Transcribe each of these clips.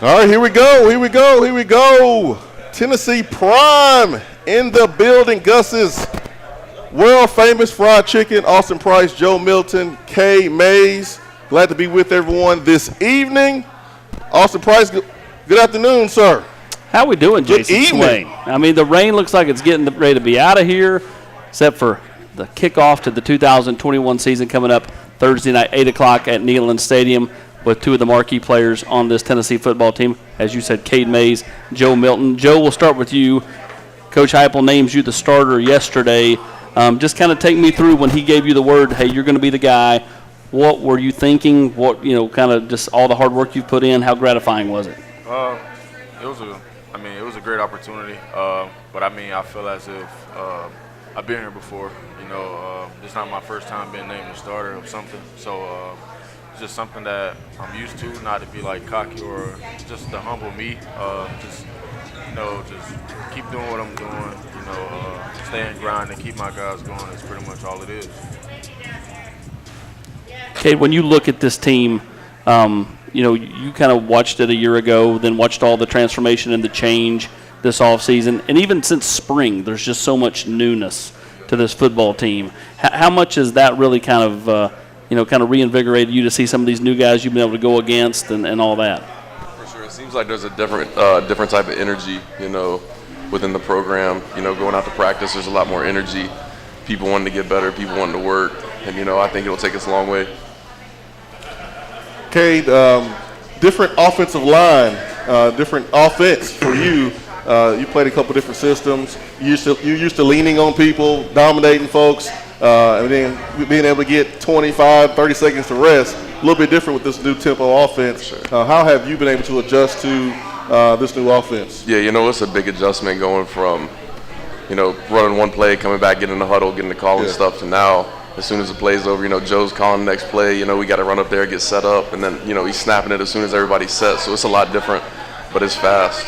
All right, here we go. Tennessee Prime in the building. Gus's world famous fried chicken. Austin Price, Joe Milton, Kay Mays. Glad to be with everyone this evening. Austin Price, good afternoon, sir. How we doing, Jason? Good evening. I mean, the rain looks like it's getting ready to be out of here, except for the kickoff to the 2021 season coming up Thursday night, 8 o'clock at Neyland Stadium, with two of the marquee players on this Tennessee football team. As you said, Cade Mays, Joe Milton. Joe, we'll start with you. Coach Heupel names you the starter yesterday. Just kind of take me through when he gave you the word, hey, you're going to be the guy. What were you thinking? What, kind of just all the hard work you've put in, how gratifying was it? It was a great opportunity. But I feel as if I've been here before. It's not my first time being named the starter of something. So it's just something that I'm used to, not to be like cocky or just to humble me. Just keep doing what I'm doing. Stay and grind and keep my guys going. That's pretty much all it is. Cade, when you look at this team, you kind of watched it a year ago, then watched all the transformation and the change this offseason. And even since spring, there's just so much newness to this football team. How much has that really kind of reinvigorated you to see some of these new guys you've been able to go against and all that? For sure. It seems like there's a different type of energy, within the program. Going out to practice, there's a lot more energy. People wanting to get better, people wanting to work. And, I think it'll take us a long way. Cade, different offensive line, different offense for you. You played a couple different systems. You're used to leaning on people, dominating folks, and then being able to get 25, 30 seconds to rest. A little bit different with this new tempo offense. Sure. How have you been able to adjust to this new offense? Yeah, it's a big adjustment going from, running one play, coming back, getting in the huddle, getting the call and stuff, to now, as soon as the play's over, Joe's calling the next play. We got to run up there, get set up, and then, he's snapping it as soon as everybody's set. So it's a lot different, but it's fast.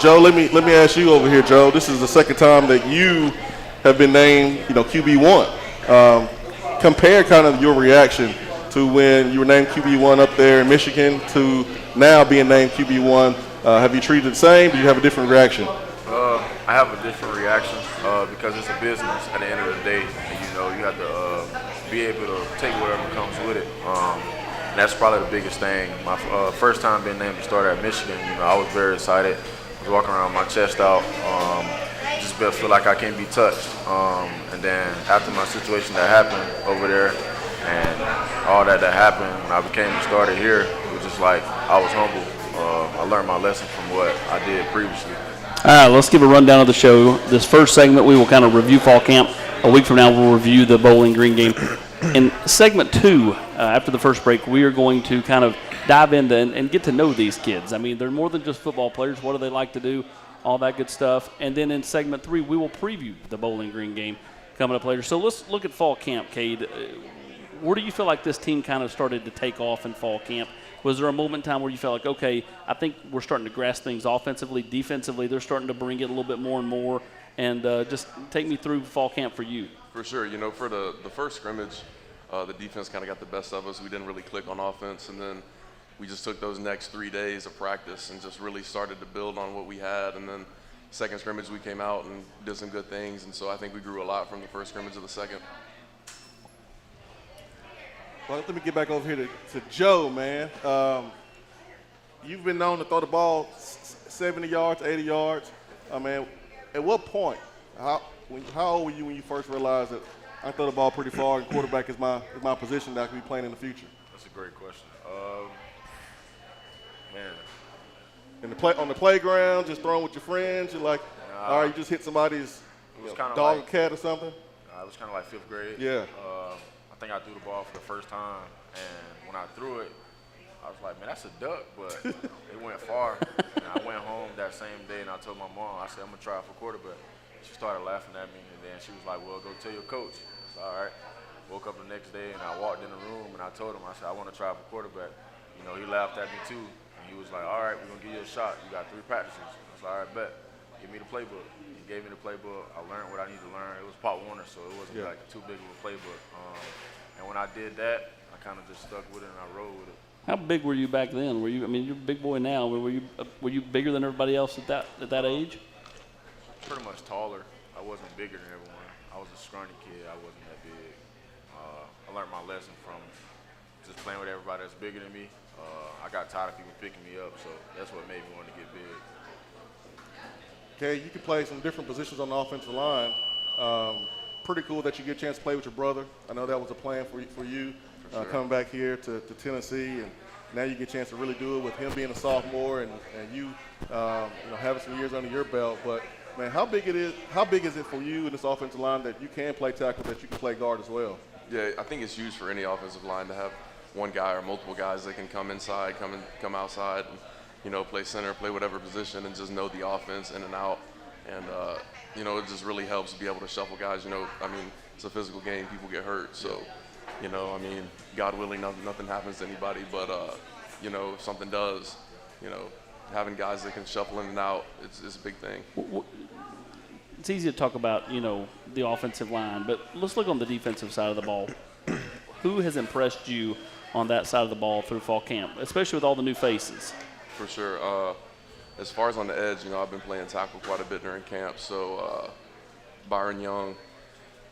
Joe, let me ask you over here, Joe. This is the second time that you have been named, QB1. Compare kind of your reaction to when you were named QB1 up there in Michigan to now being named QB1. Have you treated it the same? Do you have a different reaction? I have a different reaction because it's a business at the end of the day. And, you have to be able to take whatever comes with it. And that's probably the biggest thing. My first time being named the starter at Michigan, I was very excited. I was walking around with my chest out. Just feel like I can't be touched. And then after my situation that happened over there and all that happened, when I became the starter here, it was just like I was humble. I learned my lesson from what I did previously. All right, let's give a rundown of the show. This first segment, we will kind of review fall camp. A week from now, we'll review the Bowling Green game. In segment 2, after the first break, we are going to kind of dive into and get to know these kids. I mean, they're more than just football players. What do they like to do? All that good stuff. And then in segment 3, we will preview the Bowling Green game coming up later. So let's look at fall camp, Cade. Where do you feel like this team kind of started to take off in fall camp? Was there a moment in time where you felt like, okay, I think we're starting to grasp things offensively, defensively, they're starting to bring it a little bit more and more, and just take me through fall camp for you? For sure. For the first scrimmage, the defense kind of got the best of us. We didn't really click on offense, and then we just took those next 3 days of practice and just really started to build on what we had. And then second scrimmage, we came out and did some good things, and so I think we grew a lot from the first scrimmage to the second. Well, let me get back over here to Joe, man. You've been known to throw the ball 70 yards, 80 yards. At what point, how old were you when you first realized that I throw the ball pretty far and quarterback is my position that I can be playing in the future? That's a great question. On the playground, just throwing with your friends, you're like, all right, you just hit somebody's dog or cat or something? It was kind of like 5th grade. Yeah. I think I threw the ball for the first time, and when I threw it, I was like, man, that's a duck, but it went far. And I went home that same day, and I told my mom, I said, I'm going to try for quarterback. She started laughing at me, and then she was like, well, go tell your coach. I said, all right. Woke up the next day, and I walked in the room, and I told him, I said, I want to try for quarterback. He laughed at me, too, and he was like, all right, we're going to give you a shot. You got 3 practices. I was like, all right, bet. Give me the playbook. He gave me the playbook. I learned what I needed to learn. It was Pop Warner, so it wasn't like too big of a playbook. And when I did that, I kind of just stuck with it and I rode with it. How big were you back then? Were you? I mean, you're a big boy now. Were you bigger than everybody else at that age? Pretty much taller. I wasn't bigger than everyone. I was a scrawny kid. I wasn't that big. I learned my lesson from just playing with everybody that's bigger than me. I got tired of people picking me up, so that's what made me want to get big. Okay, you can play some different positions on the offensive line. Pretty cool that you get a chance to play with your brother. I know that was a plan for you sure. coming back here to Tennessee, and now you get a chance to really do it with him being a sophomore and you having some years under your belt. But man, how big is it for you in this offensive line that you can play tackle, that you can play guard as well? Yeah, I think it's huge for any offensive line to have one guy or multiple guys that can come inside, come outside, and, play center, play whatever position, and just know the offense in and out. And, it just really helps to be able to shuffle guys. It's a physical game. People get hurt. So, God willing, nothing happens to anybody. But, if something does, having guys that can shuffle in and out, it's a big thing. It's easy to talk about, the offensive line, but let's look on the defensive side of the ball. Who has impressed you on that side of the ball through fall camp, especially with all the new faces? For sure. As far as on the edge, I've been playing tackle quite a bit during camp. So Byron Young,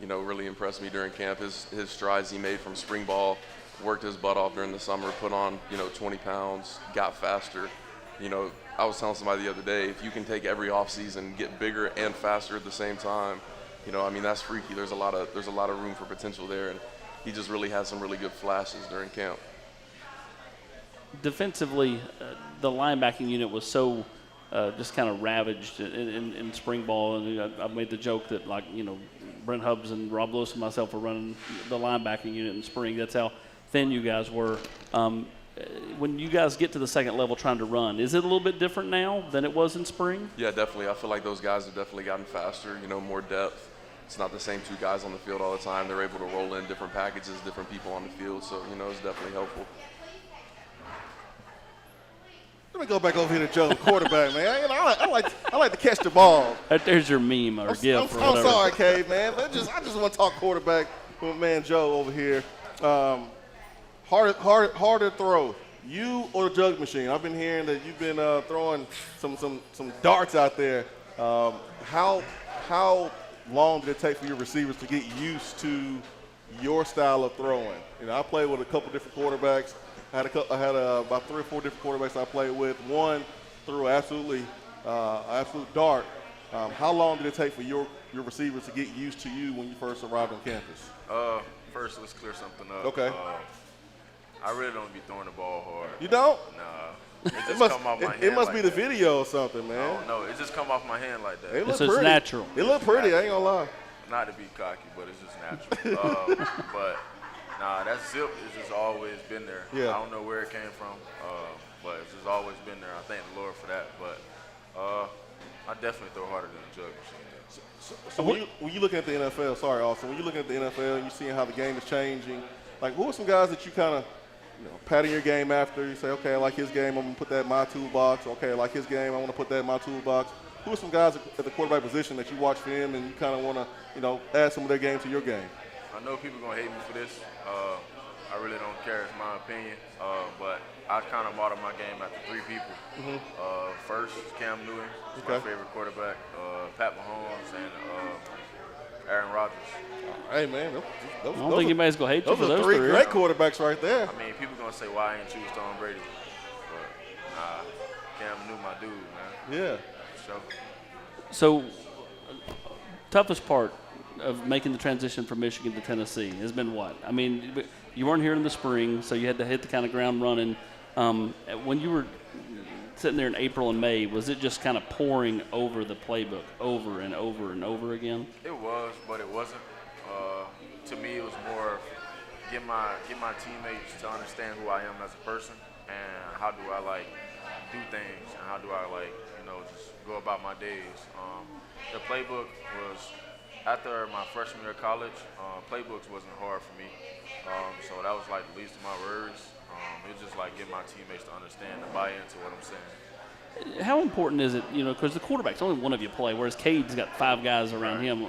really impressed me during camp. His strides he made from spring ball, worked his butt off during the summer, put on, 20 pounds, got faster. I was telling somebody the other day, if you can take every offseason, get bigger and faster at the same time, that's freaky. There's a lot of room for potential there, and he just really had some really good flashes during camp. Defensively, the linebacking unit was so just kind of ravaged in spring ball, and I've made the joke that Brent Hubbs and Rob Lewis and myself were running the linebacking unit in spring. That's how thin you guys were. When you guys get to the second level trying to run, is it a little bit different now than it was in spring? Yeah, definitely. I feel like those guys have definitely gotten faster, more depth. It's not the same two guys on the field all the time. They're able to roll in different packages, different people on the field, so, it's definitely helpful. Let me go back over here to Joe, quarterback, man. I like to catch the ball. There's your meme or gif or whatever. I'm sorry, Cade, man. I just want to talk quarterback with my man Joe over here. Harder throw, you or the jug machine? I've been hearing that you've been throwing some darts out there. How long did it take for your receivers to get used to your style of throwing? I played with a couple different quarterbacks. I had about 3 or 4 different quarterbacks I played with. One threw absolute dart. How long did it take for your receivers to get used to you when you first arrived on campus? First, let's clear something up. Okay. I really don't be throwing the ball hard. You don't? Nah. It just come off my hand. It must like be the that. video or something, man. I don't know. It just come off my hand like that. It look So pretty. it's natural. It look pretty. I ain't gonna lie. Not to be cocky, but it's just natural. But nah, that zip has just always been there. Yeah. I don't know where it came from, but it's just always been there. I thank the Lord for that. But I definitely throw harder than a jug machine. So when you looking at the NFL, sorry, Austin, when you looking at the NFL and you seeing how the game is changing, like who are some guys that you kind of patting your game after? You say, okay, I like his game, I'm gonna put that in my toolbox. Okay, I like his game, I want to put that in my toolbox. Who are some guys at the quarterback position that you watch for him and you kind of want to, add some of their game to your game? I know people gonna hate me for this. I really don't care. It's my opinion. But I kind of model my game after 3 people. Mm-hmm. First, Cam Newton, my favorite quarterback. Pat Mahomes and Aaron Rodgers. Hey, man, I don't think anybody's going to hate you for those 3 three. great quarterbacks right there. I mean, people gonna say why I ain't choose Tom Brady, but Cam Newton, my dude, man. Yeah. So. So, toughest part of making the transition from Michigan to Tennessee has been what? I mean, you weren't here in the spring, so you had to hit the kind of ground running. When you were sitting there in April and May, was it just kind of pouring over the playbook over and over and over again? It was, but it wasn't. To me, it was more get my teammates to understand who I am as a person and how do I do things and how do I just go about my days. The playbook was after my freshman year of college. Playbooks wasn't hard for me, so that was the least of my worries. It was just getting my teammates to understand and buy into what I'm saying. How important is it, because the quarterback's only one of you play, whereas Cade's got 5 guys around him,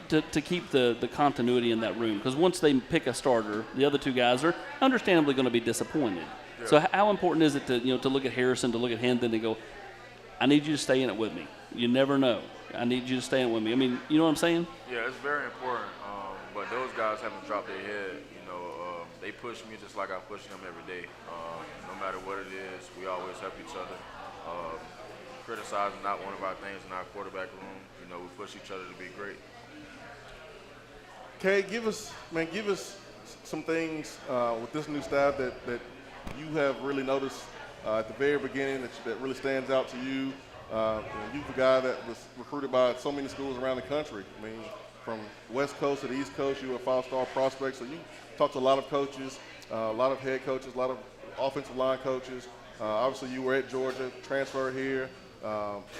to keep the continuity in that room? Because once they pick a starter, the other 2 guys are understandably going to be disappointed. So how important is it to to look at Harrison, to look at Hendon, and go, I need you to stay in it with me. You never know. I need you to stay in it with me. I mean, you know what I'm saying? Yeah, it's very important. But those guys haven't dropped their head. They push me just like I push them every day. No matter what it is, we always help each other. Criticizing not one of our things in our quarterback room. We push each other to be great. Kay, give us some things with this new staff that you have really noticed at the very beginning that really stands out to you. You're a guy that was recruited by so many schools around the country. I mean, from West Coast to the East Coast, you were a five-star prospect. So you talked to a lot of coaches, a lot of head coaches, a lot of offensive line coaches. Obviously, you were at Georgia, transferred here.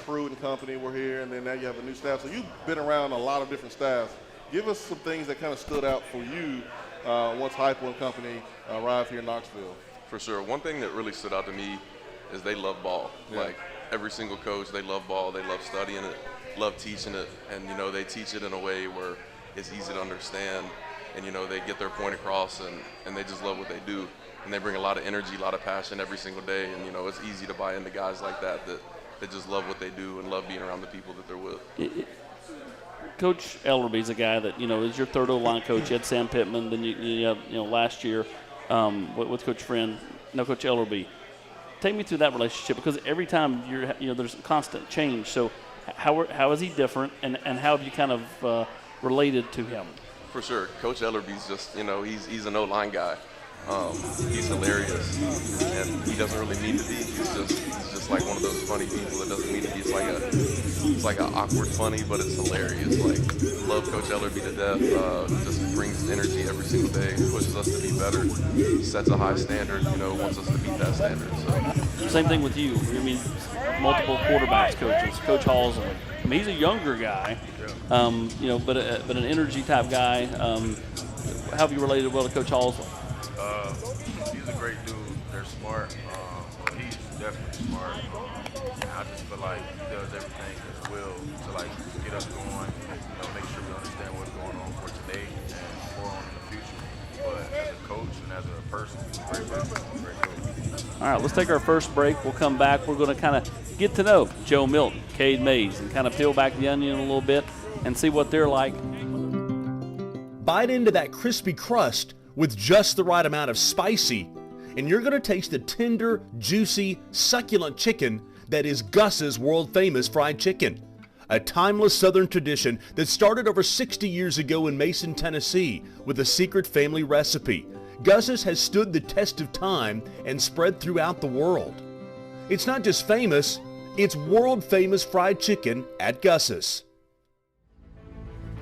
Pruitt and company were here, and then now you have a new staff. So you've been around a lot of different staffs. Give us some things that kind of stood out for you once Heupel and company arrived here in Knoxville. For sure. One thing that really stood out to me is they love ball. Yeah. Like every single coach, they love ball. They love studying it, love teaching it, and they teach it in a way where it's easy to understand, and they get their point across, and they just love what they do, and they bring a lot of energy, a lot of passion every single day, and it's easy to buy into guys like that just love what they do and love being around the people that they're with. Coach Ellerby's a guy that is your third O-line coach. You had Sam Pittman, then you had last year with Coach Friend, now Coach Ellerby. Take me through that relationship, because every time there's constant change. So how is he different, and how have you kind of related to him? For sure, Coach Ellerby's just he's an O-line guy. He's hilarious, and he doesn't really mean to be. He's just like one of those funny people that doesn't mean to be. It's like an awkward funny, but it's hilarious. Like, love Coach Ellerby to death. Just brings energy every single day, pushes us to be better, sets a high standard. Wants us to beat that standard. So same thing with you. I mean, multiple quarterbacks coaches. Coach Hall's he's a younger guy, but an energy type guy. How have you related well to Coach Hall's? He's a great dude. They're smart. He's definitely smart. And I just feel like he does everything as well to get us going. Make sure we understand what's going on for today and for on in the future. But as a coach and as a person, he's a great person, great coach. All right, let's take our first break. We'll come back. We're going to kind of get to know Joe Milton, Cade Mays, and kind of peel back the onion a little bit and see what they're like. Bite into that crispy crust with just the right amount of spicy, and you're going to taste the tender, juicy, succulent chicken that is Gus's world-famous fried chicken. A timeless Southern tradition that started over 60 years ago in Mason, Tennessee with a secret family recipe. Gus's has stood the test of time and spread throughout the world. It's not just famous, it's world-famous fried chicken at Gus's.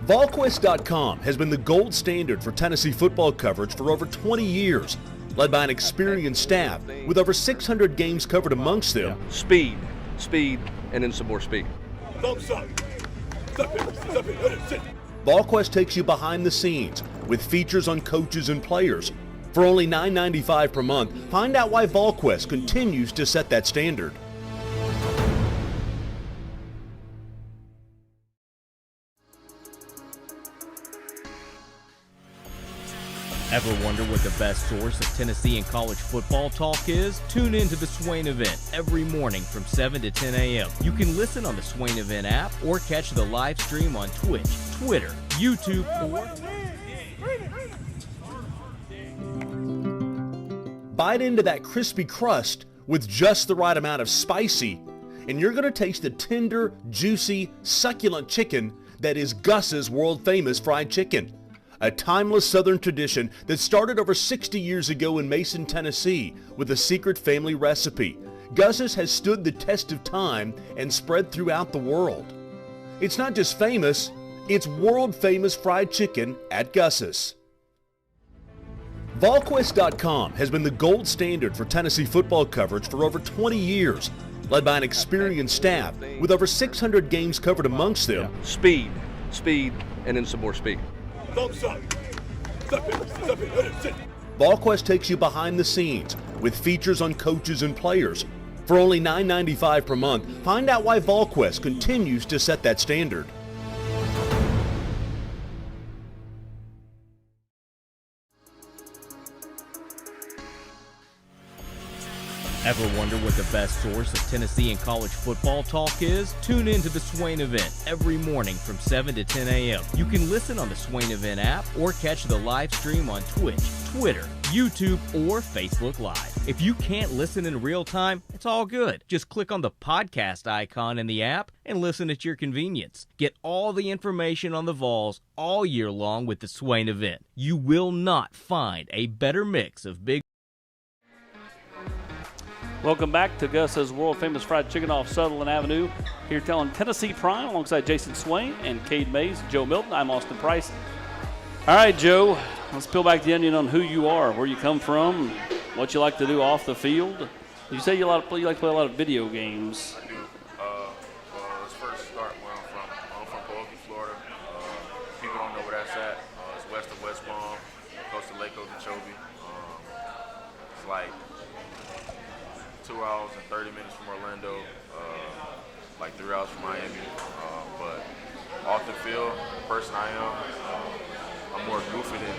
Volquest.com has been the gold standard for Tennessee football coverage for over 20 years, led by an experienced staff with over 600 games covered amongst them. Speed, and then some more speed. Volquest takes you behind the scenes with features on coaches and players. For only $9.95 per month, find out why Volquest continues to set that standard. Ever wonder what the best source of Tennessee and college football talk is? Tune in to the Swain Event every morning from 7 to 10 a.m. You can listen on the Swain Event app or catch the live stream on Twitch, Twitter, YouTube, or... Bite into that crispy crust with just the right amount of spicy, and you're going to taste the tender, juicy, succulent chicken that is Gus's world-famous fried chicken. A timeless Southern tradition that started over 60 years ago in Mason, Tennessee with a secret family recipe. Gus's has stood the test of time and spread throughout the world. It's not just famous, it's world-famous fried chicken at Gus's. Volquest.com has been the gold standard for Tennessee football coverage for over 20 years, led by an experienced staff with over 600 games covered amongst them. Speed, and then some more speed. Volquest takes you behind the scenes with features on coaches and players. For only $9.95 per month, find out why Volquest continues to set that standard. Ever wonder what the best source of Tennessee and college football talk is? Tune in to the Swain Event every morning from 7 to 10 a.m. You can listen on the Swain Event app or catch the live stream on Twitch, Twitter, YouTube, or Facebook Live. If you can't listen in real time, it's all good. Just click on the podcast icon in the app and listen at your convenience. Get all the information on the Vols all year long with the Swain Event. You will not find a better mix of big. Welcome back to Gus's world-famous fried chicken off Sutherland Avenue. Here telling Tennessee Prime alongside Jason Swain and Cade Mays, Joe Milton. I'm Austin Price. All right, Joe, let's peel back the onion on who you are, where you come from, what you like to do off the field. You say you like to play a lot of video games. I do. Well, let's first start where I'm from. I'm from Volquest, Florida. People don't know where that's at. It's west of West Palm, close to Lake Okeechobee. It's like 2 hours and 30 minutes from Orlando, like 3 hours from Miami. But off the field, the person I am, I'm more goofy than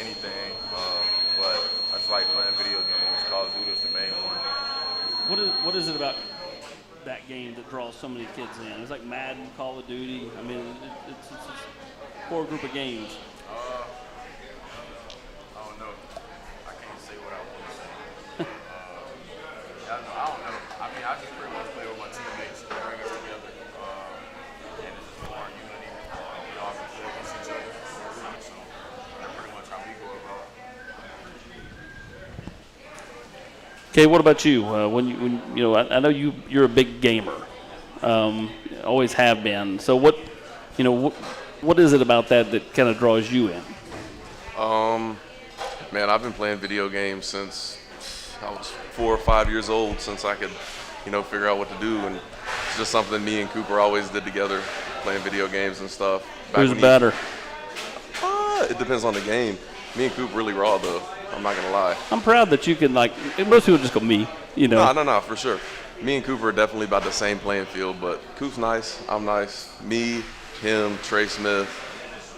anything. But I just like playing video games. Call of Duty is the main one. What is it about that game that draws so many kids in? It's like Madden, Call of Duty. I mean, it's a core group of games. I don't know. I can't say what I want to say. I don't know. I mean, I just pretty much play with my teammates to bring us together. And it's just more unity. We all can play against each other. So that's pretty much how we go about it. Okay, what about you? When you know, I know you're a big gamer, always have been. So what is it about that kind of draws you in? Man, I've been playing video games since I was 4 or 5 years old, since I could, figure out what to do, and it's just something me and Cooper always did together, playing video games and stuff. Who's better? It depends on the game. Me and Coop really raw though. I'm not gonna lie. I'm proud that you can most people just go me, No, for sure. Me and Cooper are definitely about the same playing field, but Coop's nice, I'm nice. Me, him, Trey Smith,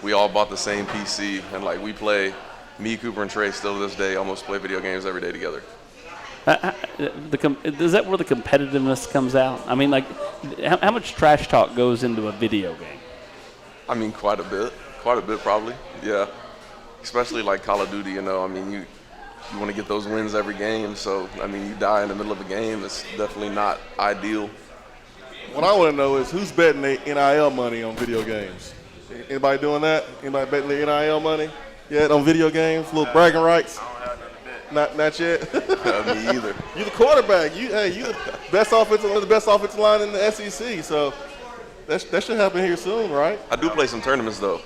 we all bought the same PC, and we play. Me, Cooper, and Trey still to this day almost play video games every day together. Is that where the competitiveness comes out? I mean, how much trash talk goes into a video game? I mean, quite a bit probably, yeah. Especially like Call of Duty, I mean, you want to get those wins every game, so, I mean, you die in the middle of a game, it's definitely not ideal. What I want to know is who's betting their NIL money on video games? Anybody doing that? Anybody betting their NIL money yet on video games? Little bragging rights? I don't have nothing to bet. Not yet. Me either. You the quarterback. You the best offensive line in the SEC. So that should happen here soon, right? I do play some tournaments though.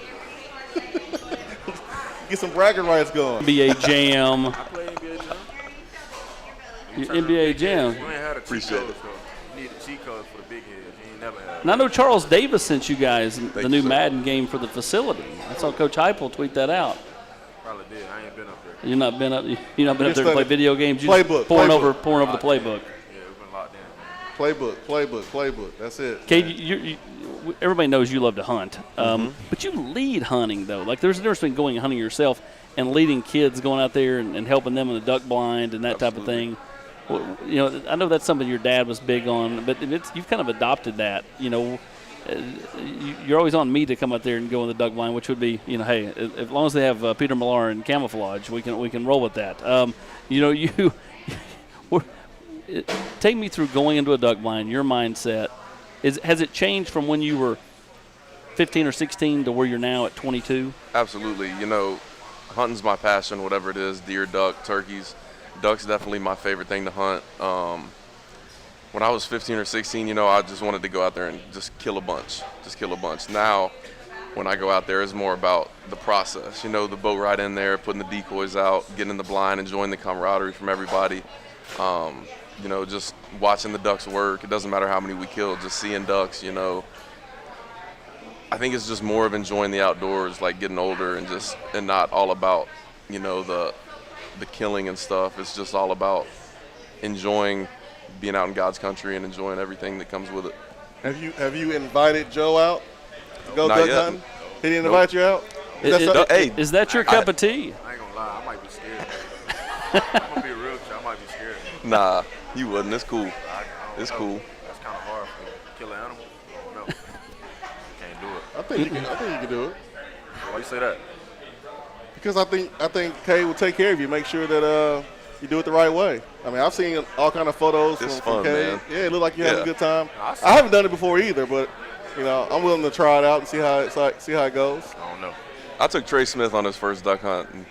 Get some bragging rights going. NBA Jam. I play NBA Jam. NBA Jam. You ain't had a cheat Appreciate code, it. so you need a cheat code for the big heads. You ain't never had. And I know Charles Davis sent you guys the you, new sir. Madden game for the facility. I saw Coach Heupel tweet that out. Probably did. I ain't been up there. You're not been up there to play study. video games. You're Playbook, pouring playbook. over the playbook. Yeah, we've been locked in. Playbook. That's it. Cade, everybody knows you love to hunt, but you lead hunting though. There's a difference between going hunting yourself and leading kids going out there and helping them in the duck blind and that type of thing. Well, I know that's something your dad was big on, but you've kind of adopted that. You're always on me to come out there and go in the duck blind, which would be, hey, as long as they have Peter Millar in camouflage, we can roll with that. Take me through going into a duck blind. Your mindset has it changed from when you were 15 or 16 to where you're now at 22? Absolutely. Hunting's my passion, whatever it is, deer, duck, turkeys. Duck's definitely my favorite thing to hunt. When I was 15 or 16, I just wanted to go out there and just kill a bunch. Now, when I go out there, it's more about the process. The boat ride in there, putting the decoys out, getting in the blind, enjoying the camaraderie from everybody. Just watching the ducks work. It doesn't matter how many we kill, just seeing ducks, I think it's just more of enjoying the outdoors, getting older and not all about, the killing and stuff. It's just all about enjoying being out in God's country and enjoying everything that comes with it. Have you invited Joe out to go Not duck yet. hunting? He didn't invite you out? Is that your cup of tea? I ain't gonna lie. I might be scared. I'm gonna be real with you. I might be scared. Nah, you wouldn't. It's cool. It's know. cool. That's kind of hard for me. Kill an animal? I don't know. Can't do it. I think you can do it. Why you say that? Because I think Kay will take care of you, make sure that you do it the right way. I mean, I've seen all kind of photos It's from fun, Kay. man. Yeah, it looked like you had a Yeah. good time. I see. I haven't done it before either, but I'm willing to try it out and see how it goes. I don't know. I took Trey Smith on his first duck hunt and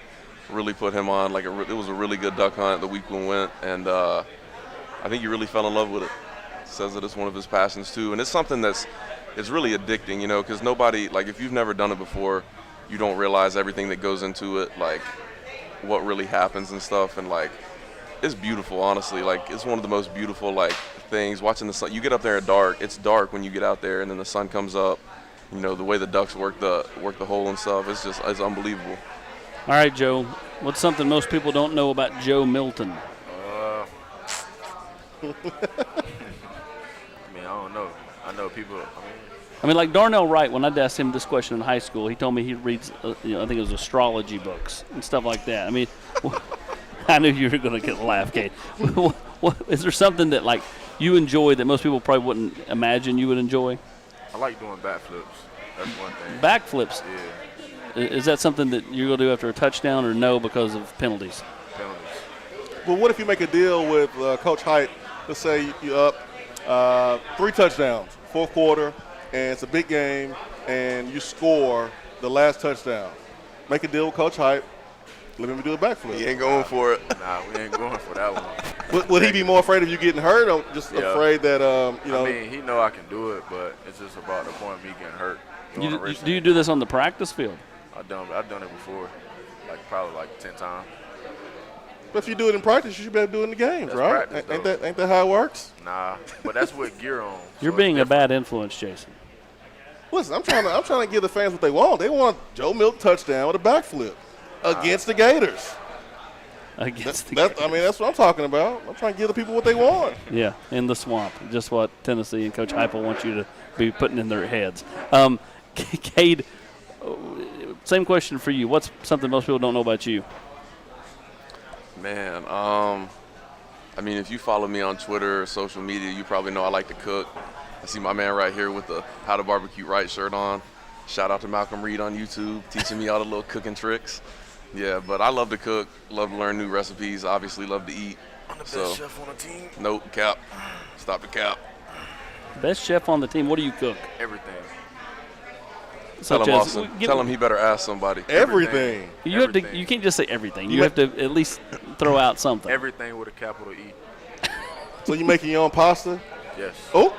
really put him on. Like it was a really good duck hunt the week we went, and I think he really fell in love with it. Says that it's one of his passions too, and it's something it's really addicting, because nobody, like, if you've never done it before, you don't realize everything that goes into it, like what really happens and stuff, and like it's beautiful, honestly. Like it's one of the most beautiful things. Watching the sun, you get up there at dark. It's dark when you get out there, and then the sun comes up. The way the ducks work the hole and stuff. It's unbelievable. All right, Joe. What's something most people don't know about Joe Milton? I mean, I don't know. I know people. I mean, like Darnell Wright, when I asked him this question in high school, he told me he reads, I think it was astrology books and stuff like that. I mean, I knew you were going to get a laugh, Kate. Is there something that, like, you enjoy that most people probably wouldn't imagine you would enjoy? I like doing backflips. That's one thing. Backflips. Yeah, Is that something that you're going to do after a touchdown or no because of penalties? penalties. But what if you make a deal with Coach Height? Let's say you up 3 touchdowns, fourth quarter, and it's a big game, and you score the last touchdown. Make a deal with Coach Height. Let him do a backflip. He ain't going for it. Nah, we ain't going for that one. Would he be more afraid of you getting hurt, or just Yeah. afraid that I mean, he know I can do it, but it's just about the point of me getting hurt. Do you do this on the practice field? I've done it before, probably 10 times. But if you do it in practice, you should be able to do it in the games, That's right? practice, Ain't that how it works? Nah, but that's with gear on. You're so being it's a bad influence, Jason. Listen, I'm trying to give the fans what they want. They want Joe Milton touchdown with a backflip against the Gators. Against the That's what I'm talking about. I'm trying to give the people what they want. Yeah, in the swamp. Just what Tennessee and Coach Heupel want you to be putting in their heads. Cade, same question for you. What's something most people don't know about you? Man, I mean, if you follow me on Twitter or social media, you probably know I like to cook. I see my man right here with the How to Barbecue Right shirt on. Shout out to Malcolm Reed on YouTube, teaching me all the little cooking tricks. Yeah, but I love to cook, love to learn new recipes, obviously love to eat. I'm the best chef on the team. Nope, cap. Stop the cap. Best chef on the team. What do you cook? Everything. Such Tell him, as- Austin. give- Tell him he better ask somebody. Everything. You have to. Everything. You can't just say everything. You have to at least throw out something. Everything with a capital E. So you making your own pasta? Yes. Oh.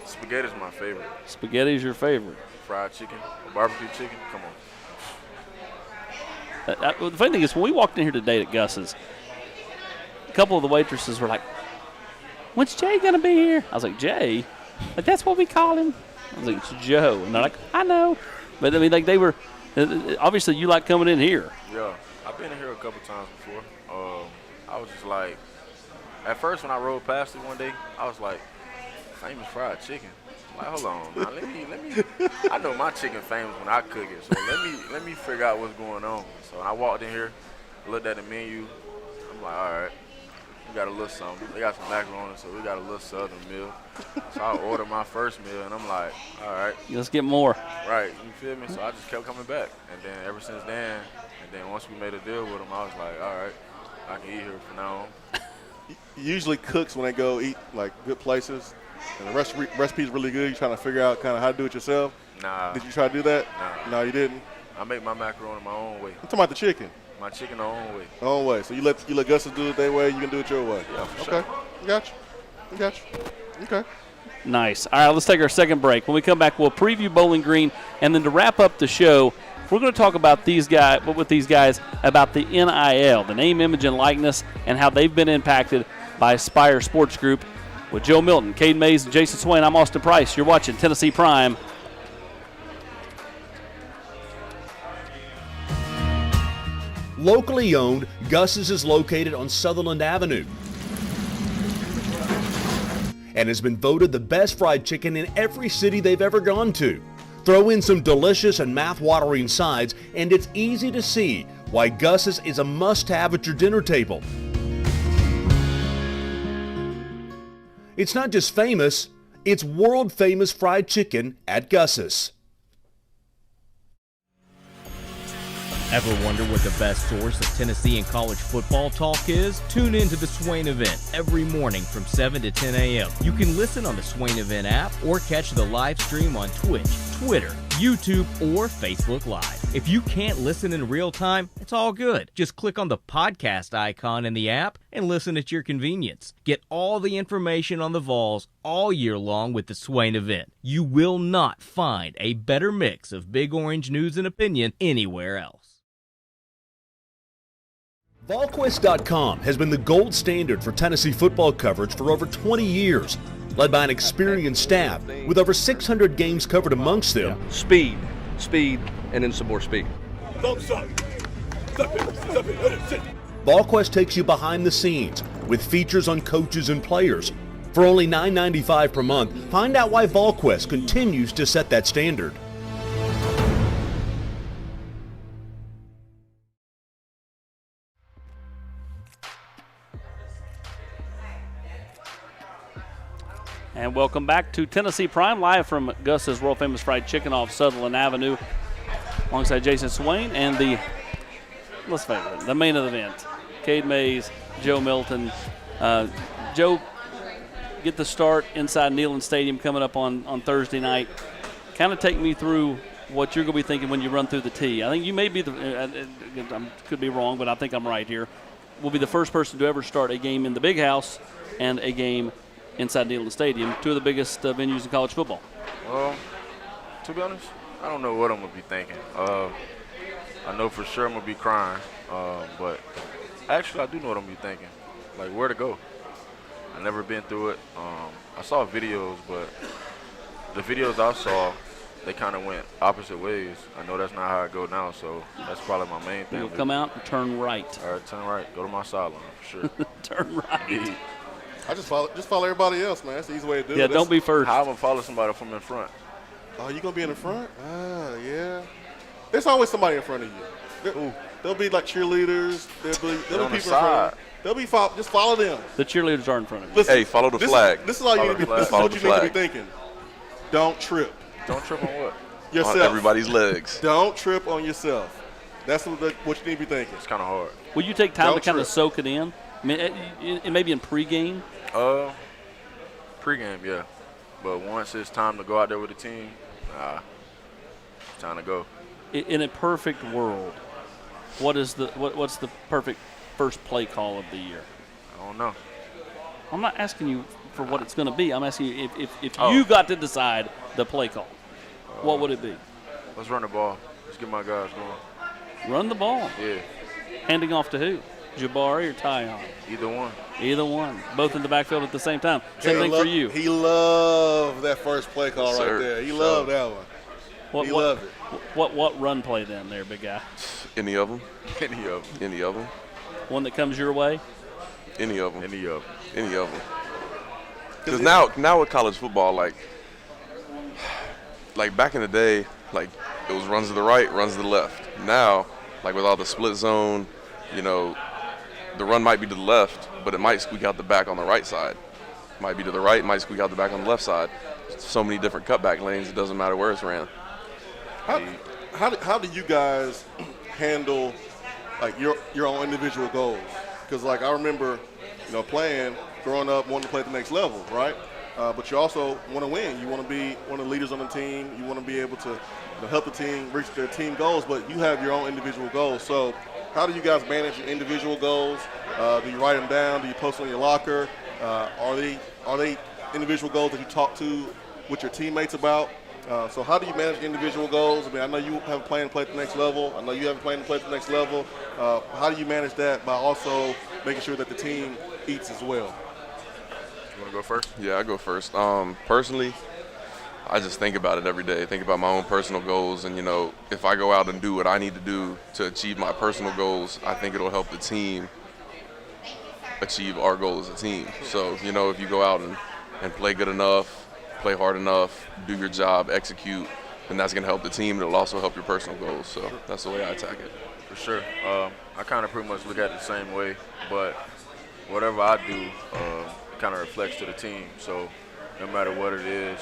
Spaghetti's my favorite. Spaghetti's your favorite. Fried chicken, or barbecue chicken. Come on. The funny thing is, when we walked in here today at Gus's, a couple of the waitresses were like, "When's Jay gonna be here?" I was like, "Jay? Like that's what we call him?" I was like, "It's Joe," and they're like, "I know," but I mean, like they were. Obviously, you like coming in here. Yeah, I've been in here a couple times before. I was just like, at first when I rode past it one day, I was like, famous fried chicken. I'm like, hold on, now, let me. I know my chicken famous when I cook it, so let me figure out what's going on. So when I walked in here, looked at the menu. I'm like, all right, we got a little something. They got some macaroni, so we got a little southern meal. So I ordered my first meal, and I'm like, all right. Let's get more. Right, you feel me? So I just kept coming back. And then ever since then, once we made a deal with them, I was like, all right, I can eat here from now on. Usually cooks when they go eat like good places, and the recipe's really good. You're trying to figure out kind of how to do it yourself. Nah. Did you try to do that? Nah. No, you didn't. I make my macaroni my own way. I'm talking about the chicken. My chicken the own way. Own way. So you let Gus do it their way. You can do it your way. Yeah, for Okay. sure. Got you. Okay. Nice. All right, let's take our second break. When we come back, we'll preview Bowling Green, and then to wrap up the show, we're going to talk about these guys about the NIL, the name, image, and likeness, and how they've been impacted by Aspire Sports Group. With Joe Milton, Cade Mays, and Jason Swain, I'm Austin Price. You're watching Tennessee Prime. Locally owned, Gus's is located on Sutherland Avenue and has been voted the best fried chicken in every city they've ever gone to. Throw in some delicious and mouth-watering sides, and it's easy to see why Gus's is a must-have at your dinner table. It's not just famous, it's world famous fried chicken at Gus's. Ever wonder what the best source of Tennessee and college football talk is? Tune in to the Swain Event every morning from 7 to 10 a.m. You can listen on the Swain Event app or catch the live stream on Twitch, Twitter, YouTube, or Facebook Live. If you can't listen in real time, it's all good. Just click on the podcast icon in the app and listen at your convenience. Get all the information on the Vols all year long with the Swain Event. You will not find a better mix of Big Orange news and opinion anywhere else. Volquest.com has been the gold standard for Tennessee football coverage for over 20 years, led by an experienced staff with over 600 games covered amongst them. Speed, and then some more speed. Volquest takes you behind the scenes with features on coaches and players. For only $9.95 per month, find out why Volquest continues to set that standard. And welcome back to Tennessee Prime, live from Gus's World Famous Fried Chicken off Sutherland Avenue, alongside Jason Swain and let's face it, the main event, Cade Mays, Joe Milton. Joe, get the start inside Neyland Stadium coming up on Thursday night. Kind of take me through what you're going to be thinking when you run through the tee. I think you may be I could be wrong, but I think I'm right here. Will be the first person to ever start a game in the Big House and a game inside Neyland Stadium, two of the biggest venues in college football. Well, to be honest, I don't know what I'm going to be thinking. I know for sure I'm going to be crying, but actually I do know what I'm going to be thinking, like where to go. I've never been through it. I saw videos, but the videos I saw, they kind of went opposite ways. I know that's not how I go now, so that's probably my main thing. You'll come out and turn right. All right, turn right. Go to my sideline for sure. Turn right. Yeah. I just follow everybody else, man. That's the easy way to do it. Yeah, don't be first. How am I going to follow somebody from in front? Oh, you gonna be in the front? Yeah. There's always somebody in front of you. There'll be like cheerleaders. There'll be people in front. They'll be just follow them. The cheerleaders are in front of you. Listen, Hey, follow the flag. This is all you need to be. This is what you need to be thinking. Don't trip Don't trip on what? yourself. On everybody's legs. Don't trip on yourself. That's what you need to be thinking. It's kind of hard. Will you take time Don't to kind of trip. soak it in? I mean, it may be in pregame. Pre-game, yeah. But once it's time to go out there with the team, it's time to go. In a perfect world, what's the perfect first play call of the year? I don't know. I'm not asking you for what it's going to be. I'm asking you if you got to decide the play call, what would it be? Let's run the ball. Let's get my guys going. Run the ball. Yeah, Handing off to who? Jabari or Tyon? either one. Both in the backfield at the same time. Same thing for you. He loved that first play call Sir. right there. He loved that one. He loved it. What run play then there, big guy? Any of them? Any of them. Any of them? One that comes your way? Any of them? Any of them. Any of them. Because now with college football, like back in the day, like it was runs to the right, runs to the left. Now, like with all the split zone, the run might be to the left, but it might squeak out the back on the right side. Might be to the right, might squeak out the back on the left side. So many different cutback lanes, it doesn't matter where it's ran. How do you guys handle like your own individual goals? Because like I remember, playing growing up, wanting to play at the next level, right? But you also want to win. You want to be one of the leaders on the team. You want to be able to help the team reach their team goals, but you have your own individual goals. So how do you guys manage your individual goals? Do you write them down? Do you post them in your locker? Are they individual goals that you talk to with your teammates about? So how do you manage individual goals? I mean, I know you have a plan to play at the next level. I know you have a plan to play at the next level. How do you manage that by also making sure that the team eats as well? You want to go first? Yeah, I go first. Personally, I just think about it every day. Think about my own personal goals, and if I go out and do what I need to do to achieve my personal goals, I think it'll help the team achieve our goal as a team. So if you go out and play good enough, play hard enough, do your job, execute, then that's going to help the team. It'll also help your personal goals. So that's the way I attack it. For sure. I kind of pretty much look at it the same way, but whatever I do, kind of reflects to the team. So no matter what it is,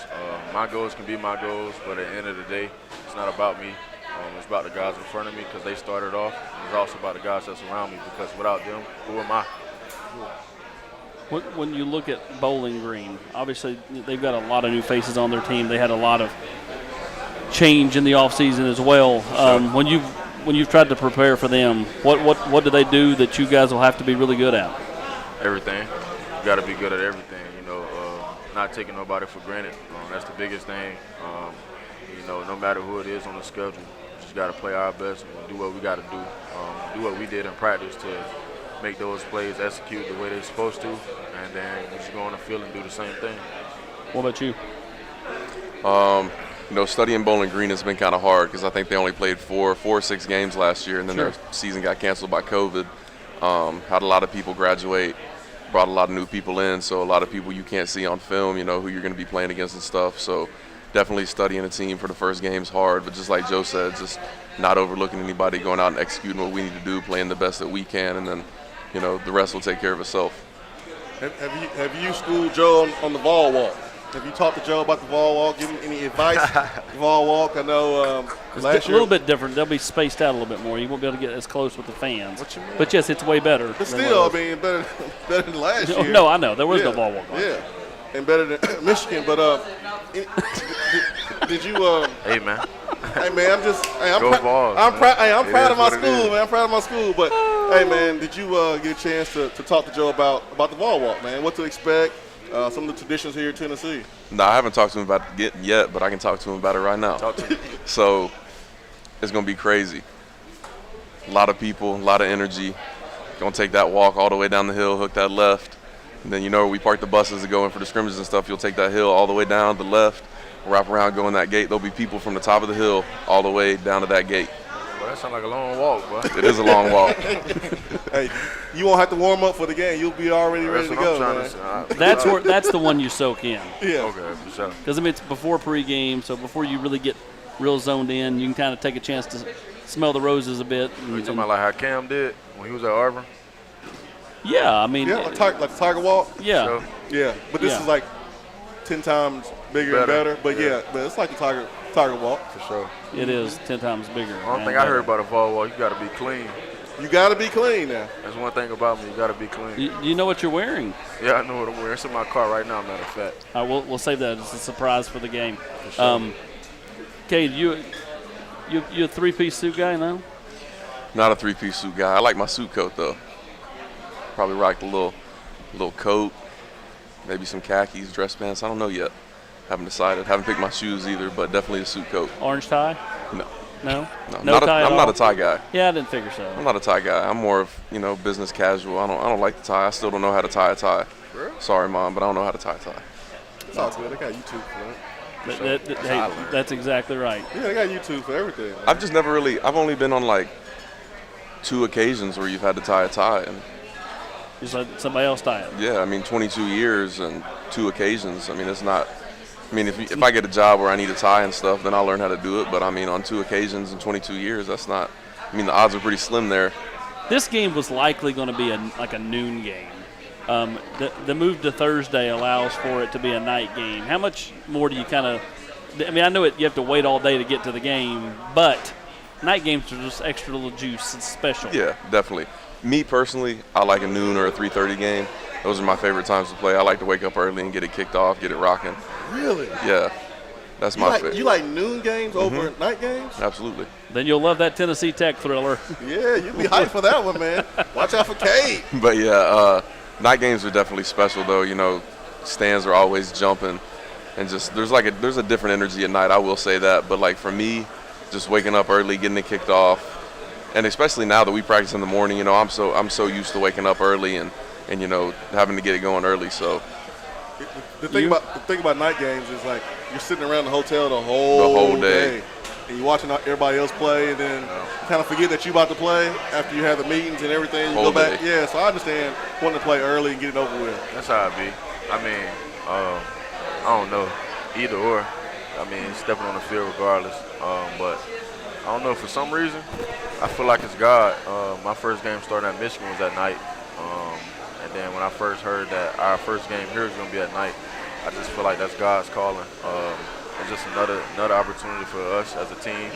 my goals can be my goals, but at the end of the day, it's not about me. It's about the guys in front of me because they started off. It's also about the guys that's around me because without them, who am I? When you look at Bowling Green, obviously they've got a lot of new faces on their team. They had a lot of change in the offseason as well. When you've tried to prepare for them, what do they do that you guys will have to be really good at? Everything. You got to be good at everything. Not taking nobody for granted. That's the biggest thing. No matter who it is on the schedule, just got to play our best and do what we got to do. Do what we did in practice to make those plays execute the way they're supposed to, and then we just go on the field and do the same thing. What about you? Studying Bowling Green has been kind of hard because I think they only played 4 or 6 games last year, and then their season got canceled by COVID. Had a lot of people graduate, brought a lot of new people in, so a lot of people you can't see on film, who you're going to be playing against and stuff. So definitely studying a team for the first game is hard, but just like Joe said, just not overlooking anybody, going out and executing what we need to do, playing the best that we can, and then the rest will take care of itself. Have you schooled Joe on the ball walk? Have you talked to Joe about the ball walk? Give him any advice? The ball walk, I know last a year. little bit different. They'll be spaced out a little bit more. You won't be able to get as close with the fans. What you mean? But yes, it's way better. But still, better than last year. No, I know. There was no ball walk. Yeah, and better than Michigan. But did you? Hey, man. Hey, man, I'm Go Vols, I'm man. proud of my It is what it school, is. man. I'm proud of my school. But hey, man, did you get a chance to talk to Joe about the ball walk, man? What to expect? Some of the traditions here in Tennessee. No, I haven't talked to him about it yet, but I can talk to him about it right now. Talk to me. So it's going to be crazy. A lot of people, a lot of energy. Going to take that walk all the way down the hill, hook that left. And then where we park the buses to go in for the scrimmages and stuff, you'll take that hill all the way down the left, wrap around, go in that gate. There'll be people from the top of the hill all the way down to that gate. Well, that sounds like a long walk, boy. It is a long walk. Hey, you won't have to warm up for the game. You'll be already ready to go, man. That's the one you soak in. Yeah. Okay, for sure. Because it's before pregame, so before you really get real zoned in, you can kind of take a chance to smell the roses a bit. You talking about like how Cam did when he was at Auburn? Yeah, I mean. Yeah, like the Tiger Walk. Yeah. So, Yeah, but this is like 10 times bigger and better. But but it's like the Tiger Walk. for sure. It is 10 times bigger. The only thing I heard about a ball walk, you got to be clean. You got to be clean now. That's one thing about me. You got to be clean. You know what you're wearing. Yeah, I know what I'm wearing. It's in my car right now, matter of fact. All right, we'll save that as a surprise for the game. For sure. Cade, you a 3-piece suit guy, no? Not a 3-piece suit guy. I like my suit coat, though. Probably rock the little coat, maybe some khakis, dress pants. I don't know yet. Haven't decided. Haven't picked my shoes either, but definitely a suit coat. Orange tie? No. No? No, tie at I'm not all? a tie guy. Yeah, I didn't figure so. I'm not a tie guy. I'm more of, business casual. I don't like the tie. I still don't know how to tie a tie. Sorry, Mom, but I don't know how to tie a tie. It's all good. They got YouTube for that. Hey, that's exactly right. Yeah, they got YouTube for everything. Man. I've only been on like 2 occasions where you've had to tie a tie. And Just let somebody else tie it. yeah, 22 years and 2 occasions. It's not. If I get a job where I need a tie and stuff, then I'll learn how to do it. But on 2 occasions in 22 years, that's not. The odds are pretty slim there. This game was likely going to be a noon game. The move to Thursday allows for it to be a night game. How much more do you kind of – I know you have to wait all day to get to the game, but night games are just extra little juice. It's special. Yeah, definitely. Me personally, I like a noon or a 3:30 game. Those are my favorite times to play. I like to wake up early and get it kicked off, get it rocking. Really? Yeah, that's my favorite. You like noon games over night games? Absolutely. Then you'll love that Tennessee Tech thriller. Yeah, you'd be hyped for that one, man. Watch out for Cade. But yeah, night games are definitely special though. Stands are always jumping, and just there's a different energy at night. I will say that. But like for me, just waking up early, getting it kicked off, and especially now that we practice in the morning, I'm so used to waking up early and having to get it going early. So The thing about night games is like you're sitting around the hotel the whole day. And you're watching everybody else play, and then you kind of forget that you're about to play after you have the meetings and everything. You Whole go back. day. Yeah, so I understand wanting to play early and get it over with. That's how it be. I don't know. Either or. Stepping on the field regardless. But I don't know. For some reason, I feel like it's God. My first game starting at Michigan was at night. And then when I first heard that our first game here is going to be at night, I just feel like that's God's calling. It's just another opportunity for us as a team,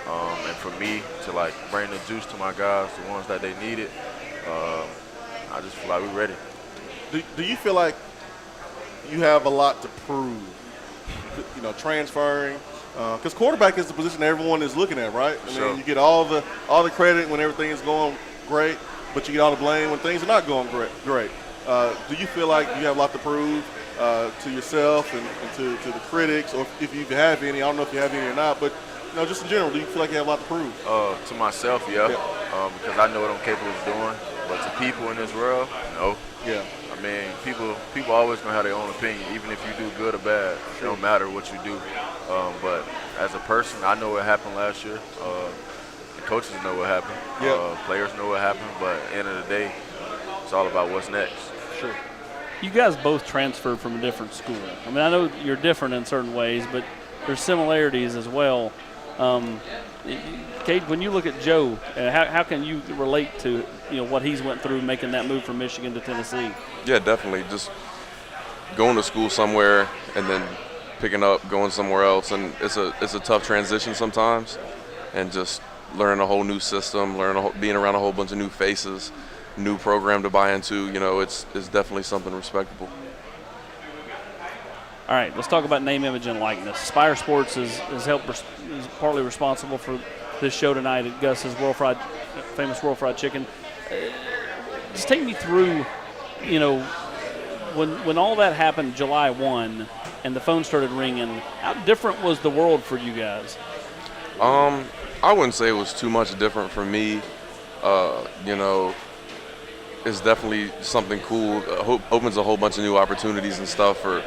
and for me to like bring the juice to my guys, the ones that they needed. I just feel like we're ready. Do you feel like you have a lot to prove? You know, transferring, because quarterback is the position everyone is looking at, right? I mean, Sure. you get all the credit when everything is going great, but you get all the blame when things are not going great. Do you feel like you have a lot to prove to yourself and to the critics, or if you have any? I don't know if you have any or not, but you know, just in general, do you feel like you have a lot to prove? To myself, yeah. Because I know what I'm capable of doing. But to people in this world, no. Yeah. I mean, people always gonna have their own opinion, even if you do good or bad. It don't matter what you do. But as a person, I know what happened last year. The coaches know what happened. Yeah. Players know what happened. But at the end of the day, it's all about what's next. Sure. You guys both transferred from a different school. I mean, I know you're different in certain ways, but there's similarities as well. Cade, when you look at Joe, how can you relate to what he's went through making that move from Michigan to Tennessee? Yeah, definitely. Just going to school somewhere and then picking up, going somewhere else, and it's a tough transition sometimes. And just learning a whole new system, being around a whole bunch of new faces, new program to buy into. It's definitely something respectable. All right, let's talk about name, image, and likeness. Spire Sports is partly responsible for this show tonight at Gus's famous World Fried Chicken. Just take me through, when all that happened July 1 and the phone started ringing, how different was the world for you guys? I wouldn't say it was too much different for me. It's definitely something cool. Opens a whole bunch of new opportunities and stuff for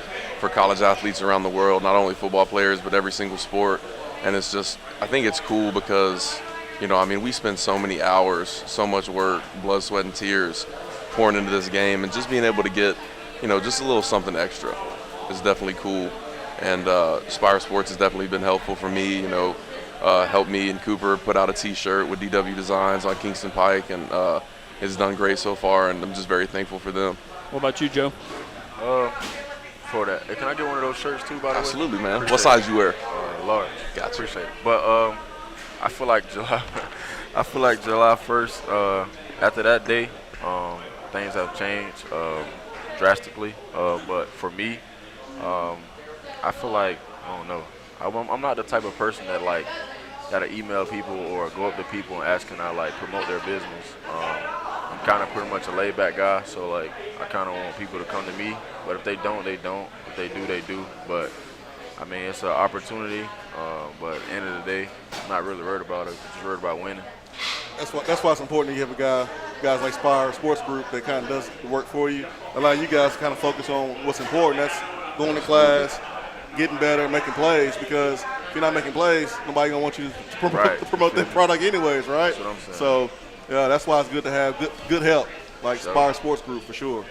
college athletes around the world, not only football players, but every single sport. And it's just, I think it's cool because, we spend so many hours, so much work, blood, sweat, and tears pouring into this game, and just being able to get, just a little something extra is definitely cool. And Spire Sports has definitely been helpful for me, helped me and Cooper put out a T-shirt with DW Designs on Kingston Pike, and it's done great so far, and I'm just very thankful for them. What about you, Joe? For that, hey, can I get one of those shirts too, by the way? Absolutely, man. Appreciate What size you wear? Large. Gotcha. Appreciate it. But I feel like July 1st. After that day, things have changed drastically. But for me, I feel like I don't know. I'm not the type of person that like gotta email people or go up to people and ask can I like promote their business. I'm kind of pretty much a laid-back guy, so like I kind of want people to come to me. But if they don't, they don't. If they do, they do. But I mean, it's an opportunity. But at the end of the day, I'm not really worried about it. I'm just worried about winning. That's why it's important that you have guys like Spire Sports Group that kind of does the work for you. Allow you guys to kind of focus on what's important. That's going to class, getting better, making plays. Because if you're not making plays, nobody gonna want you to promote that product anyways, right? That's what I'm saying. So yeah, that's why it's good to have good help like Spire Sports Group for sure.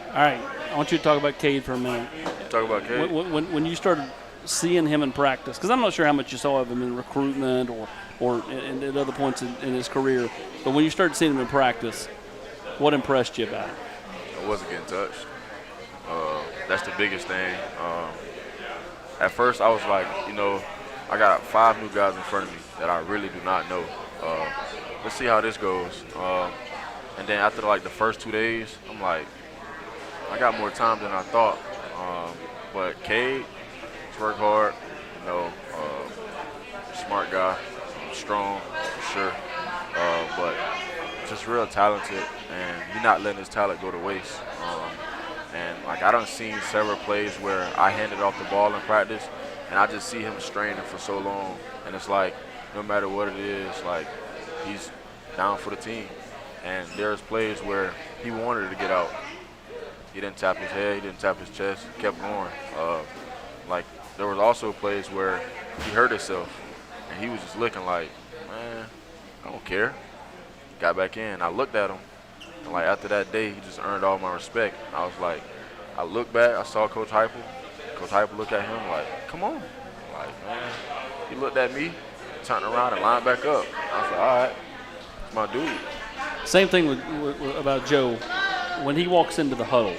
All right, I want you to talk about Cade for a minute. Talk about Cade. When you started seeing him in practice, because I'm not sure how much you saw of him in recruitment or at other points in his career, but when you started seeing him in practice, what impressed you about him? I wasn't getting touched. That's the biggest thing. At first, I was like, I got 5 new guys in front of me that I really do not know. Let's see how this goes. And then after like the first 2 days, I'm like, I got more time than I thought. But Cade, he's worked hard, smart guy, strong, for sure. But just real talented, and he's not letting his talent go to waste. And like I done seen several plays where I handed off the ball in practice, and I just see him straining for so long. And it's like, no matter what it is, like he's down for the team. And there's plays where he wanted to get out. He didn't tap his head, he didn't tap his chest, he kept going. Like there was also plays where he hurt himself, and he was just looking like, man, I don't care. Got back in. I looked at him, and like after that day, he just earned all my respect. I was like, I looked back, I saw Coach Heupel. Coach Heupel looked at him like, come on. Like, man, he looked at me, turned around and lined back up. I was like, all right, it's my dude. Same thing about Joe. When he walks into the huddle,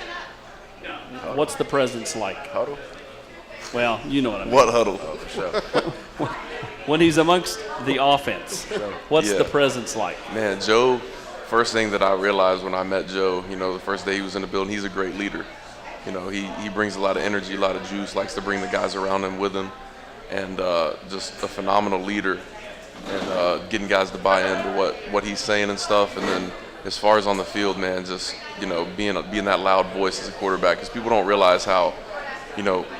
what's the presence like? Huddle? Well, you know what I mean. What huddle? For sure. When he's amongst the offense, what's Yeah. the presence like? Man, Joe, first thing that I realized when I met Joe, the first day he was in the building, he's a great leader. He brings a lot of energy, a lot of juice, likes to bring the guys around him with him, and just a phenomenal leader, and getting guys to buy into what he's saying and stuff. And then as far as on the field, man, just, being that loud voice as a quarterback, because people don't realize how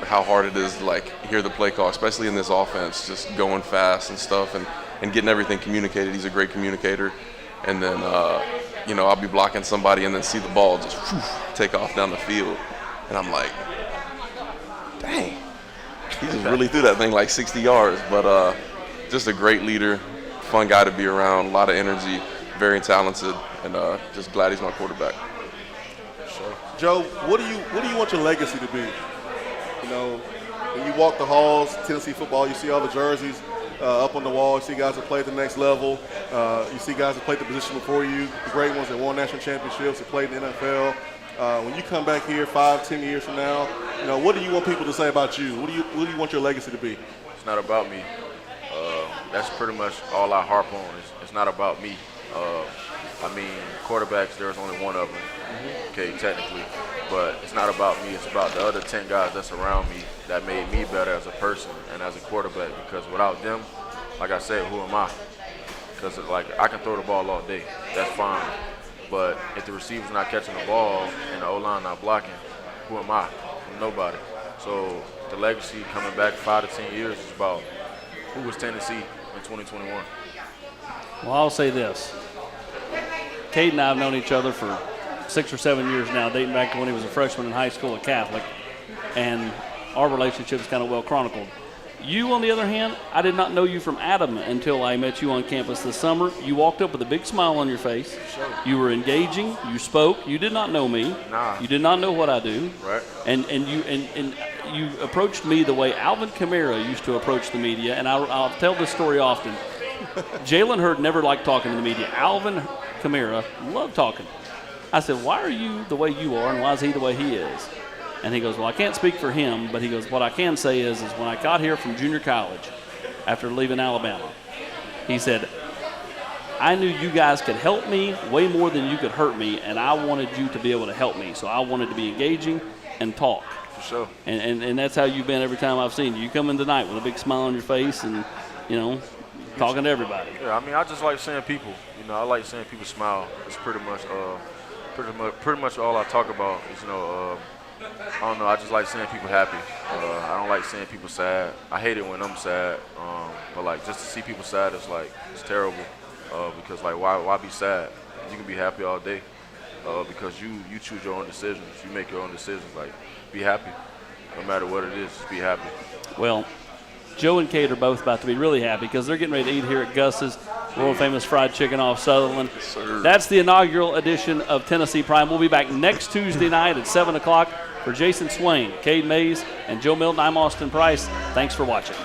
hard it is to hear the play call, especially in this offense, just going fast and stuff and getting everything communicated. He's a great communicator. And then, I'll be blocking somebody and then see the ball just take off down the field. And I'm like, dang, he just really threw that thing 60 yards. But just a great leader, fun guy to be around, a lot of energy, very talented, and just glad he's my quarterback. Joe, what do you want your legacy to be? When you walk the halls, Tennessee football, you see all the jerseys up on the wall. You see guys that played at the next level. You see guys that played the position before you, the great ones that won national championships, that played in the NFL. When you come back here 5-10 years from now, what do you want people to say about you? What do you want your legacy to be? It's not about me. That's pretty much all I harp on. It's not about me. Quarterbacks, there's only one of them, okay, technically. But it's not about me. It's about the other 10 guys that's around me that made me better as a person and as a quarterback. Because without them, like I said, who am I? Because I can throw the ball all day. That's fine. But if the receiver's not catching the ball and the O-line not blocking, who am I? I'm nobody. So the legacy coming back 5 to 10 years is about who was Tennessee in 2021. Well, I'll say this. Cade and I have known each other for 6 or 7 years now, dating back to when he was a freshman in high school at Catholic, and our relationship is kind of well chronicled. You, on the other hand, I did not know you from Adam until I met you on campus this summer. You walked up with a big smile on your face. Sure. You were engaging. You spoke. You did not know me. Nah. You did not know what I do. Right. And you approached me the way Alvin Kamara used to approach the media, and I'll tell this story often. Jalen Hurd never liked talking to the media. Alvin Kamara loved talking. I said, why are you the way you are, and why is he the way he is? And he goes, well, I can't speak for him, but he goes, what I can say is when I got here from junior college after leaving Alabama, he said, I knew you guys could help me way more than you could hurt me, and I wanted you to be able to help me. So I wanted to be engaging and talk. For sure. And that's how you've been every time I've seen you. You come in tonight with a big smile on your face and, talking to everybody. Yeah, I just like seeing people. I like seeing people smile. It's pretty much all I talk about is, I don't know, I just like seeing people happy. I don't like seeing people sad. I hate it when I'm sad. But just to see people sad is it's terrible. Because why be sad? You can be happy all day. Because you choose your own decisions. You make your own decisions. Be happy. No matter what it is, just be happy. Well, Joe and Kate are both about to be really happy because they're getting ready to eat here at Gus's, world famous fried chicken off Sutherland. That's the inaugural edition of Tennessee Prime. We'll be back next Tuesday night at 7 o'clock for Jason Swain, Cade Mays, and Joe Milton. I'm Austin Price. Thanks for watching.